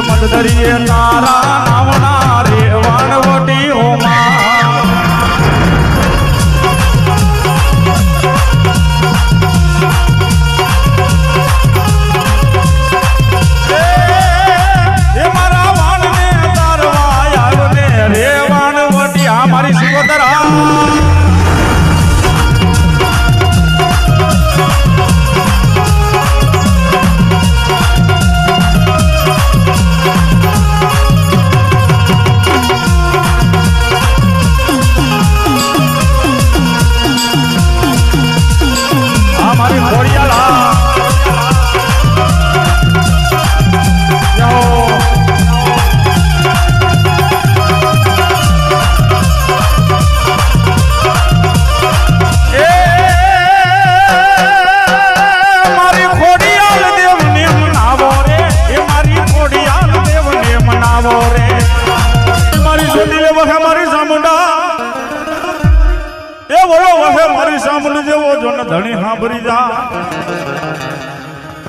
મદદરીએ તારા નામના રે વાણવટી હોમા એ મારા વાણને તારવા આવ્યો ને રે વાણવટી આ મારી સિકોતરા ધણી સાંભળી જા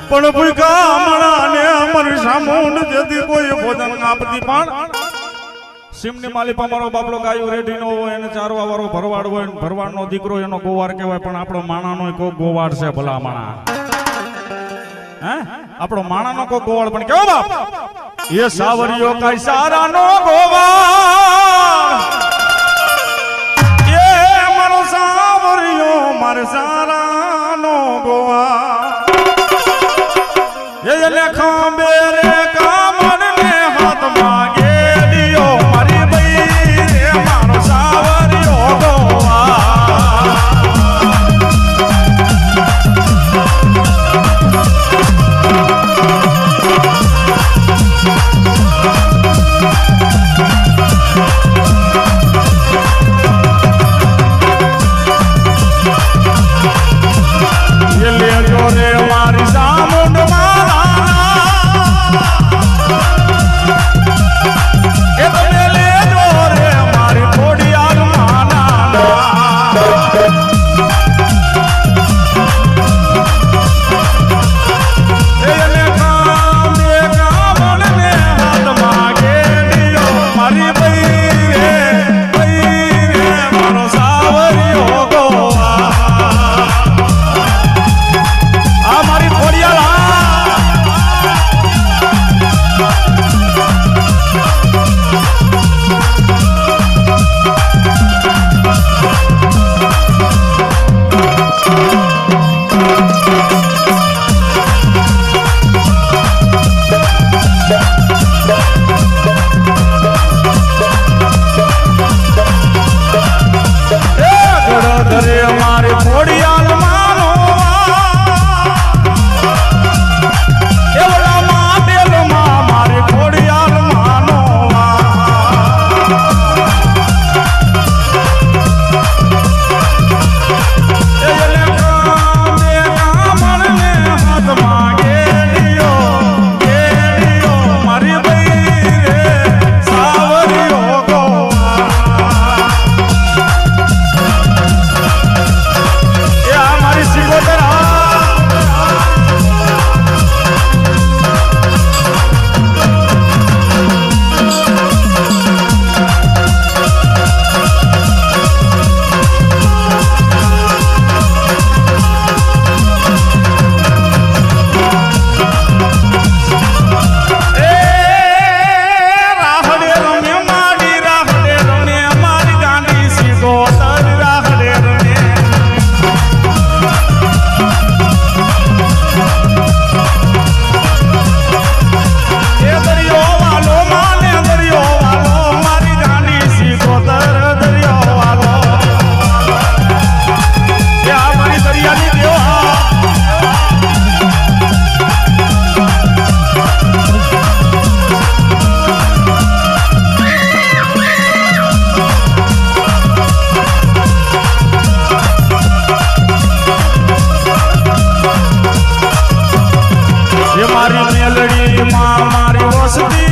પણ ભૂકા મણાને અમારી સામુંડ જેથી કોઈ ભોજન આપતી પણ સિમની માલી મારો બાપડો ગાયો રેઢીનો હોય એને ચારવા વાળો ભરવાડ હોય ભરવાડનો દીકરો એનો ગોવાર કહેવાય પણ આપણો માણાનો કોઈ ગોવાડ છે ભલા માણા હે આપણો માણાનો કોઈ ગોવાડ પણ કેવો બાપ એ સાવરિયો કઈ સારાનો ગોવાડ મારે સારાનો ગોવા એ લેખા બેરે કામણ ને હાથ માગે દિયો મારી બઈ રે મારો સાવરિયો ગોવા મારી મેલડી માં મારી વસતી